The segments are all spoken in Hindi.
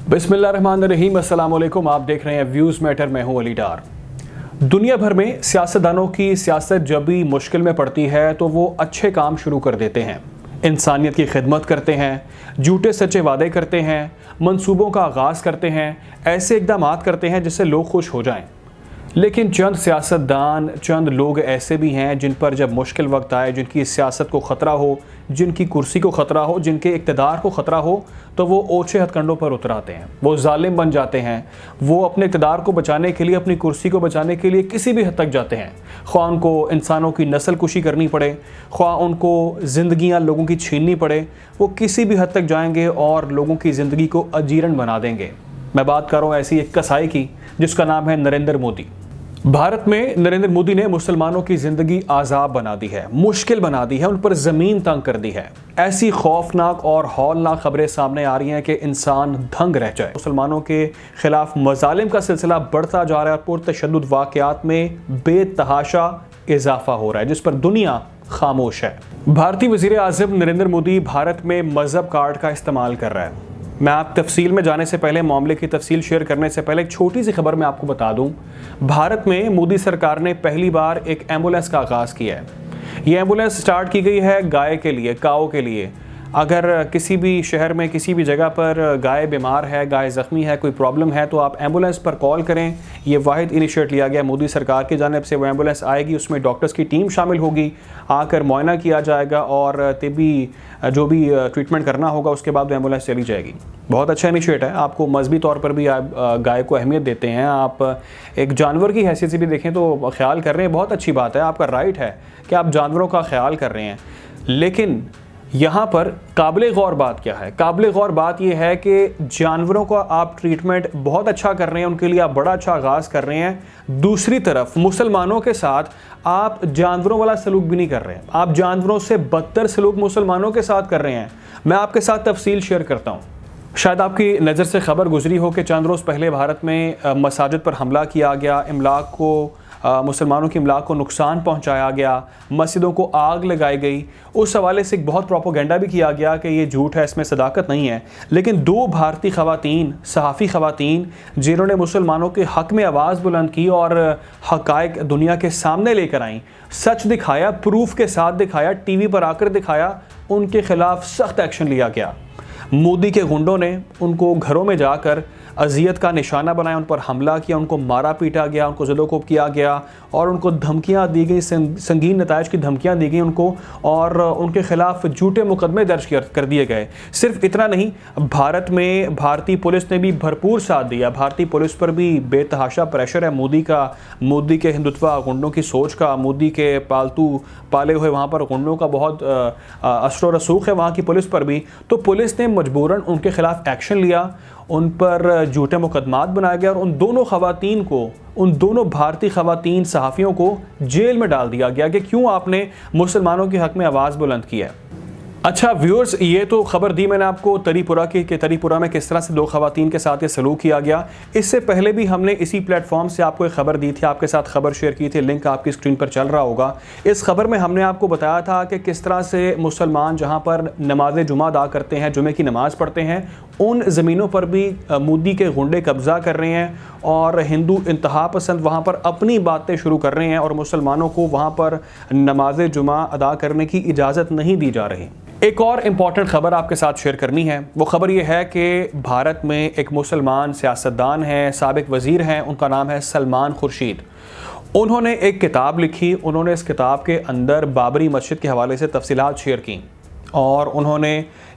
बिस्मिल्लाहिर्रहमानिर्रहीम, अस्सलाम वालेकुम। आप देख रहे हैं व्यूज़ मैटर। मैं हूं अली डार। दुनिया भर में सियासतदानों की सियासत जब भी मुश्किल में पड़ती है तो वो अच्छे काम शुरू कर देते हैं, इंसानियत की खिदमत करते हैं, झूठे सच्चे वादे करते हैं, मंसूबों का आगाज़ करते हैं, ऐसे इक़दाम करते हैं जिससे लोग खुश हो जाएं। लेकिन चंद सियासतदान, चंद लोग ऐसे भी हैं जिन पर जब मुश्किल वक्त आए, जिनकी सियासत को ख़तरा हो, जिनकी कुर्सी को ख़तरा हो, जिनके इक़्तिदार को ख़तरा हो, तो वो ओछे हथकंडों पर उतर आते हैं, वो जालिम बन जाते हैं। वो अपने इक़्तिदार को बचाने के लिए, अपनी कुर्सी को बचाने के लिए किसी भी हद तक जाते हैं, ख्वाह उनको इंसानों की नस्ल कुशी करनी पड़े, ख्वाह उनको ज़िंदगियाँ लोगों की छीननी पड़े, वो किसी भी हद तक जाएंगे और लोगों की ज़िंदगी को अजीरन बना देंगे। मैं बात कर रहा हूँ ऐसी एक कसाई की जिसका नाम है नरेंद्र मोदी। भारत में नरेंद्र मोदी ने मुसलमानों की ज़िंदगी आज़ाब बना दी है, मुश्किल बना दी है, उन पर ज़मीन तंग कर दी है। ऐसी खौफनाक और हौलनाक खबरें सामने आ रही हैं कि इंसान दंग रह जाए। मुसलमानों के ख़िलाफ़ मज़ालिम का सिलसिला बढ़ता जा रहा है और पुरतशद्दुद वाक़यात में बेतहाशा इजाफ़ा हो रहा है जिस पर दुनिया खामोश है। भारतीय वज़ीर आज़म नरेंद्र मोदी भारत में मज़हब कार्ड का इस्तेमाल कर रहा है। मैं आप तफसील में जाने से पहले, मामले की तफसील शेयर करने से पहले एक छोटी सी खबर मैं आपको बता दूं। भारत में मोदी सरकार ने पहली बार एक एम्बुलेंस का आगाज़ किया है। ये एम्बुलेंस स्टार्ट की गई है गाय के लिए, काओ के लिए। अगर किसी भी शहर में किसी भी जगह पर गाय बीमार है, गाय ज़ख्मी है, कोई प्रॉब्लम है, तो आप एम्बुलेंस पर कॉल करें। ये वाहिद इनिशिएट लिया गया मोदी सरकार की जानिब से। वो एम्बुलेंस आएगी, उसमें डॉक्टर्स की टीम शामिल होगी, आकर मुआयना किया जाएगा और तिब्बी जो भी ट्रीटमेंट करना होगा उसके बाद वो एम्बुलेंस चली जाएगी। बहुत अच्छा इनिशिएट है। आपको मजहबी तौर पर भी आप गाय को अहमियत देते हैं, आप एक जानवर की हैसियत से भी देखें तो ख्याल कर रहे हैं, बहुत अच्छी बात है। आपका राइट है कि आप जानवरों का ख्याल कर रहे हैं। लेकिन यहाँ पर काबिल गौर बात क्या है? काबिल गौर बात यह है कि जानवरों का आप ट्रीटमेंट बहुत अच्छा कर रहे हैं, उनके लिए आप बड़ा अच्छा आगाज़ कर रहे हैं। दूसरी तरफ मुसलमानों के साथ आप जानवरों वाला सलूक भी नहीं कर रहे हैं, आप जानवरों से बदतर सलूक मुसलमानों के साथ कर रहे हैं। मैं आपके साथ तफसील शेयर करता हूँ। शायद आपकी नज़र से खबर गुजरी हो कि चंद रोज़ पहले भारत में मसाजिद पर हमला किया गया, इमलाक को मुसलमानों की इमलाक को नुकसान पहुंचाया गया, मस्जिदों को आग लगाई गई। उस हवाले से एक बहुत प्रोपोगेंडा भी किया गया कि ये झूठ है, इसमें सदाकत नहीं है। लेकिन दो भारतीय ख़वातीन, सहाफ़ी ख़वातीन, जिन्होंने मुसलमानों के हक़ में आवाज़ बुलंद की और हक़ाइक़ दुनिया के सामने लेकर आईं, सच दिखाया, प्रूफ के साथ दिखाया, टीवी पर आकर दिखाया, उनके ख़िलाफ़ सख्त एक्शन लिया गया। मोदी के गुंडों ने उनको घरों में जाकर अजियत का निशाना बनाया, उन पर हमला किया, उनको मारा पीटा गया, उनको ज़ुल्म किया गया और उनको धमकियां दी गई, संगीन नताइज की धमकियां दी गई उनको, और उनके खिलाफ झूठे मुकदमे दर्ज कर दिए गए। सिर्फ इतना नहीं, भारत में भारतीय पुलिस ने भी भरपूर साथ दिया। भारतीय पुलिस पर भी बेतहाशा प्रेशर है मोदी का, मोदी के हिंदुत्व गुंडों की सोच का, मोदी के पालतू पाले हुए वहाँ पर गुंडों का बहुत असर रसूख है वहाँ की पुलिस पर भी। तो पुलिस ने मजबूरन उनके खिलाफ एक्शन लिया, उन पर झूठे मुकदमात बनाए गए और उन दोनों ख़वातीन को, उन दोनों भारतीय ख़वातीन सहाफ़ियों को जेल में डाल दिया गया कि क्यों आपने मुसलमानों के हक़ में आवाज़ बुलंद की है। अच्छा व्यूअर्स, ये तो खबर दी मैंने आपको तरीपुरा की, कि तरीपुरा में किस तरह से दो ख़वातीन के साथ ये सलूक किया गया। इससे पहले भी हमने इसी प्लेटफॉर्म से आपको एक खबर दी थी, आपके साथ खबर शेयर की थी, लिंक आपकी स्क्रीन पर चल रहा होगा। इस खबर में हमने आपको बताया था कि किस तरह से मुसलमान जहाँ पर नमाज जुमा अदा करते हैं, जुमे की नमाज़ पढ़ते हैं, उन ज़मीनों पर भी मोदी के गुंडे कब्ज़ा कर रहे हैं और हिंदू इंतहा पसंद वहाँ पर अपनी बातें शुरू कर रहे हैं और मुसलमानों को वहाँ पर नमाज जुमा अदा करने की इजाज़त नहीं दी जा रही। एक और इम्पॉर्टेंट ख़बर आपके साथ शेयर करनी है। वो ख़बर ये है कि भारत में एक मुसलमान सियासतदान हैं, साबिक वज़ीर हैं, उनका नाम है सलमान खुर्शीद। उन्होंने एक किताब लिखी, उन्होंने इस किताब के अंदर बाबरी मस्जिद के हवाले से तफसीलात शेयर की और उन्होंने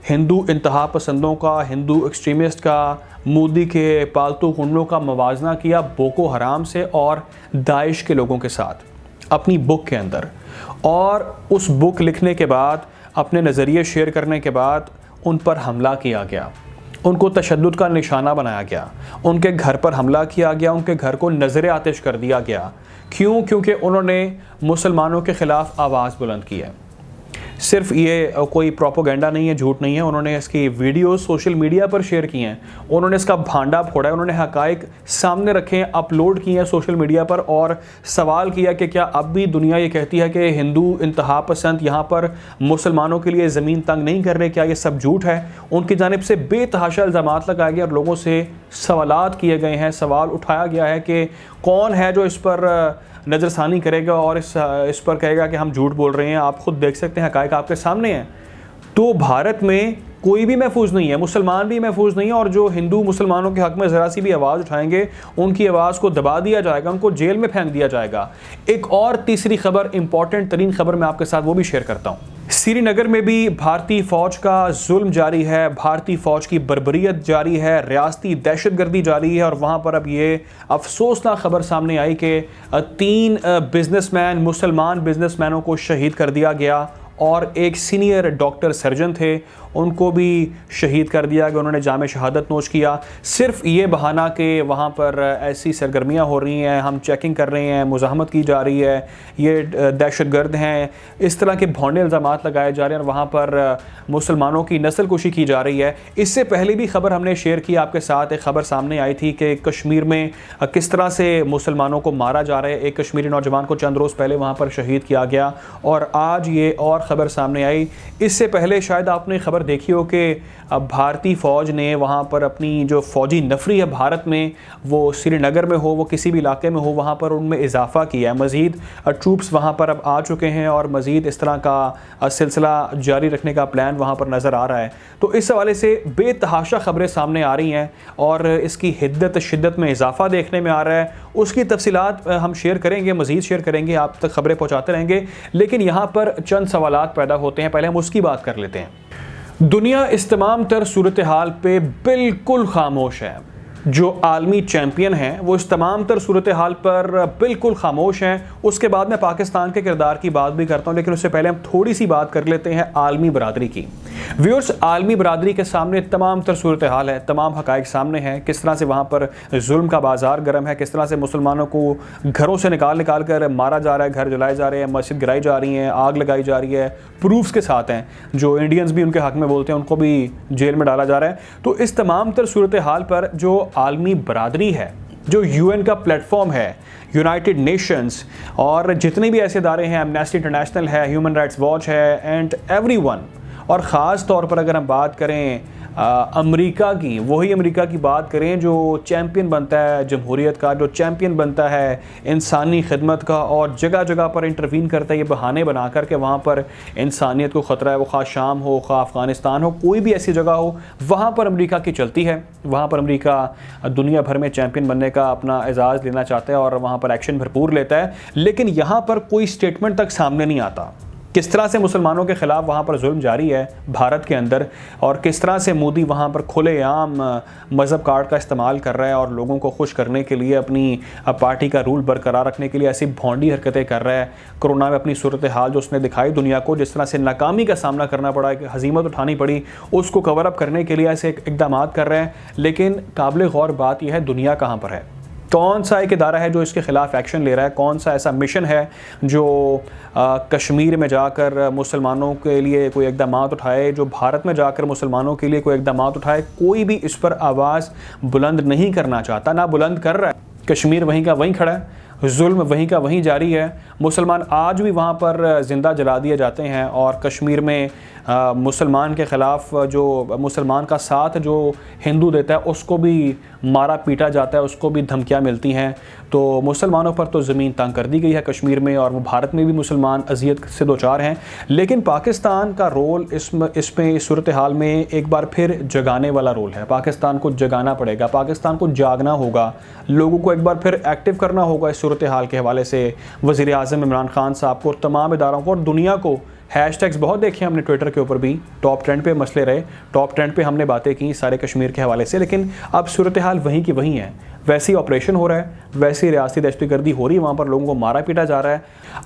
हिंदू इंतहा पसंदों का, हिंदू एक्सट्रीमिस्ट का, मोदी के पालतू गुंडों का मवाजना किया बोको हराम से और दाइश के लोगों के साथ अपनी बुक के अंदर। और उस बुक लिखने के बाद, अपने नज़रिए शेयर करने के बाद उन पर हमला किया गया, उनको तशद्दुद का निशाना बनाया गया, उनके घर पर हमला किया गया, उनके घर को नज़र आतिश कर दिया गया। क्यों? क्योंकि उन्होंने मुसलमानों के ख़िलाफ़ आवाज़ बुलंद की है। सिर्फ ये कोई प्रोपोगेंडा नहीं है, झूठ नहीं है, उन्होंने इसकी वीडियो सोशल मीडिया पर शेयर की हैं, उन्होंने इसका भांडा फोड़ा है, उन्होंने हकाइक सामने रखे हैं, अपलोड किए हैं सोशल मीडिया पर और सवाल किया कि क्या अब भी दुनिया ये कहती है कि हिंदू इंतहा पसंद यहाँ पर मुसलमानों के लिए ज़मीन तंग नहीं कर रहे, क्या ये सब झूठ है। उनकी जानिब से बेतहाशा इल्ज़ामात लगाए गए और लोगों से सवालात किए गए हैं, सवाल उठाया गया है कि कौन है जो इस पर नज़रसानी करेगा और इस पर कहेगा कि हम झूठ बोल रहे हैं। आप खुद देख सकते हैं, हकायक आपके सामने हैं। तो भारत में कोई भी महफूज नहीं है, मुसलमान भी महफूज नहीं है, और जो हिंदू मुसलमानों के हक़ में ज़रा सी भी आवाज़ उठाएंगे उनकी आवाज़ को दबा दिया जाएगा, उनको जेल में फेंक दिया जाएगा। एक और तीसरी खबर, इंपॉर्टेंट तरीन खबर मैं आपके साथ वो भी शेयर करता हूँ। श्रीनगर में भी भारतीय फ़ौज का जुल्म जारी है, भारतीय फ़ौज की बर्बरियत जारी है, रियासती दहशतगर्दी जारी है। और वहाँ पर अब ये अफसोसनाक खबर सामने आई कि 3 बिजनेसमैन, मुसलमान बिजनेसमैनों को शहीद कर दिया गया और एक सीनियर डॉक्टर सर्जन थे, उनको भी शहीद कर दिया कि उन्होंने जामे शहादत नोश किया। सिर्फ ये बहाना कि वहाँ पर ऐसी सरगर्मियाँ हो रही हैं, हम चेकिंग कर रहे हैं, मुज़ाहमत की जा रही है, ये दहशतगर्द हैं, इस तरह के भौंडे इल्ज़ामात लगाए जा रहे हैं और वहाँ पर मुसलमानों की नस्ल कुशी की जा रही है। इससे पहले भी खबर हमने शेयर की आपके साथ, एक खबर सामने आई थी कि कश्मीर में किस तरह से मुसलमानों को मारा जा रहा है। एक कश्मीरी नौजवान को चंद रोज़ पहले वहाँ पर शहीद किया गया और आज ये और ख़बर सामने आई। इससे पहले शायद आपने खबर देखी हो कि भारतीय फ़ौज ने वहाँ पर अपनी जो फ़ौजी नफरी है भारत में, वो श्रीनगर में हो, वो किसी भी इलाके में हो, वहाँ पर उनमें इजाफ़ा किया है। मज़ीद ट्रूप्स वहाँ पर अब आ चुके हैं और मज़ीद इस तरह का सिलसिला जारी रखने का प्लान वहाँ पर नज़र आ रहा है। तो इस हवाले से बेतहाशा ख़बरें सामने आ रही हैं और इसकी हिद्दत शिद्दत में इजाफ़ा देखने में आ रहा है। उसकी तफसीलात हम शेयर करेंगे, मज़ीद शेयर करेंगे, आप तक ख़बरें पहुँचाते रहेंगे। लेकिन यहाँ पर चंद सवालात पैदा होते हैं, पहले हम उसकी बात कर लेते हैं। दुनिया इस तमाम तर सूरत हाल पे बिल्कुल खामोश है। जो आलमी चैम्पियन हैं वो इस तमाम तर सूरत हाल पर बिल्कुल खामोश हैं। उसके बाद मैं पाकिस्तान के किरदार की बात भी करता हूँ, लेकिन उससे पहले हम थोड़ी सी बात कर लेते हैं आलमी बरादरी की। व्यूअर्स, आलमी बरादरी के सामने तमाम तर सूरत हाल है, तमाम हकाइक सामने हैं, किस तरह से वहाँ पर जुल्म का बाजार गर्म है, किस तरह से मुसलमानों को घरों से निकाल कर मारा जा रहा है, घर जलाए जा रहे हैं, मस्जिद गिराई जा रही हैं, आग लगाई जा रही है, प्रूफ्स के साथ हैं। जो इंडियंस भी उनके हक़ में बोलते हैं उनको भी जेल में डाला जा रहा है। तो इस तमाम तर सूरत हाल पर जो आलमी बरादरी है, जो यूएन का प्लेटफॉर्म है, यूनाइटेड नेशंस और जितने भी ऐसे इदारे हैं, एमनेस्टी इंटरनेशनल है, ह्यूमन राइट्स वॉच है एंड एवरीवन, और ख़ास तौर पर अगर हम बात करें अमेरिका की, वही अमेरिका की बात करें जो चैम्पियन बनता है जमहूरियत का, जो चैम्पियन बनता है इंसानी खिदमत का और जगह जगह पर इंटरवीन करता है ये बहाने बना कर के वहाँ पर इंसानियत को ख़तरा है, वो खा शाम हो, खा अफ़गानिस्तान हो, कोई भी ऐसी जगह हो, वहाँ पर अमेरिका की चलती है। वहाँ पर अमेरिका दुनिया भर में चैम्पियन बनने का अपना एजाज़ लेना चाहता है और वहाँ पर एक्शन भरपूर लेता है। लेकिन यहाँ पर कोई स्टेटमेंट तक सामने नहीं आता किस तरह से मुसलमानों के ख़िलाफ़ वहाँ पर जुल्म जारी है भारत के अंदर, और किस तरह से मोदी वहाँ पर खुलेआम मज़हब कार्ड का इस्तेमाल कर रहा है और लोगों को खुश करने के लिए, अपनी पार्टी का रूल बरकरार रखने के लिए ऐसी भौंडी हरकतें कर रहा है। कोरोना में अपनी सूरत हाल जो उसने दिखाई दुनिया को, जिस तरह से नाकामी का सामना करना पड़ा, हज़ीमत उठानी पड़ी, उसको कवर अप करने के लिए ऐसे इक़दाम कर रहे हैं। लेकिन काबिल गौर बात यह है, दुनिया कहाँ पर है, कौन सा एक इदारा है जो इसके ख़िलाफ़ एक्शन ले रहा है, कौन सा ऐसा मिशन है जो कश्मीर में जाकर मुसलमानों के लिए कोई इक़दाम उठाए, जो भारत में जाकर मुसलमानों के लिए कोई इक़दाम उठाए। कोई भी इस पर आवाज़ बुलंद नहीं करना चाहता, ना बुलंद कर रहा है। कश्मीर वहीं का वहीं खड़ा है, जुल्म वहीं का वहीं जारी है, मुसलमान आज भी वहाँ पर ज़िंदा जला दिए जाते हैं और कश्मीर में मुसलमान के ख़िलाफ़ जो मुसलमान का साथ जो हिंदू देता है उसको भी मारा पीटा जाता है, उसको भी धमकियाँ मिलती हैं। तो मुसलमानों पर तो ज़मीन तंग कर दी गई है कश्मीर में, और वो भारत में भी मुसलमान अज़ियत से दो चार हैं। लेकिन पाकिस्तान का रोल इसमें इस सूरत हाल में एक बार फिर जगाने वाला रोल है। पाकिस्तान को जगाना पड़ेगा, पाकिस्तान को जागना होगा, लोगों को एक बार फिर एक्टिव करना होगा इस सूरत हाल के हवाले से। वज़ीर आज़म इमरान खान साहब को और तमाम इदारों को और दुनिया को हैशटैग्स बहुत देखे हमने ट्विटर के ऊपर भी, टॉप ट्रेंड पे मसले रहे, टॉप ट्रेंड पे हमने बातें की सारे कश्मीर के हवाले से। लेकिन अब सूरत हाल वहीं की वहीं है, वैसी ऑपरेशन हो रहा है, वैसी रियासती दहशतगर्दी हो रही है, वहाँ पर लोगों को मारा पीटा जा रहा है।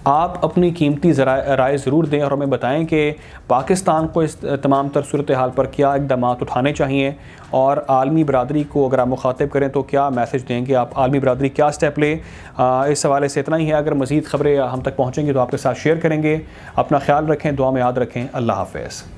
आप अपनी कीमती राय ज़रूर दें और हमें बताएं कि पाकिस्तान को इस तमाम तर सूरत हाल पर क्या इक़दाम उठाने चाहिए, और आलमी बरादरी को अगर आप मुखातिब करें तो क्या मैसेज देंगे आप, आलमी बरादरी क्या स्टेप ले। इस हवाले से इतना ही है। अगर मज़ीद ख़बरें हम तक पहुँचेंगी तो आपके साथ शेयर करेंगे। अपना ख्याल ख्याल रखें, दुआ में याद रखें। अल्लाह हाफ़िज़।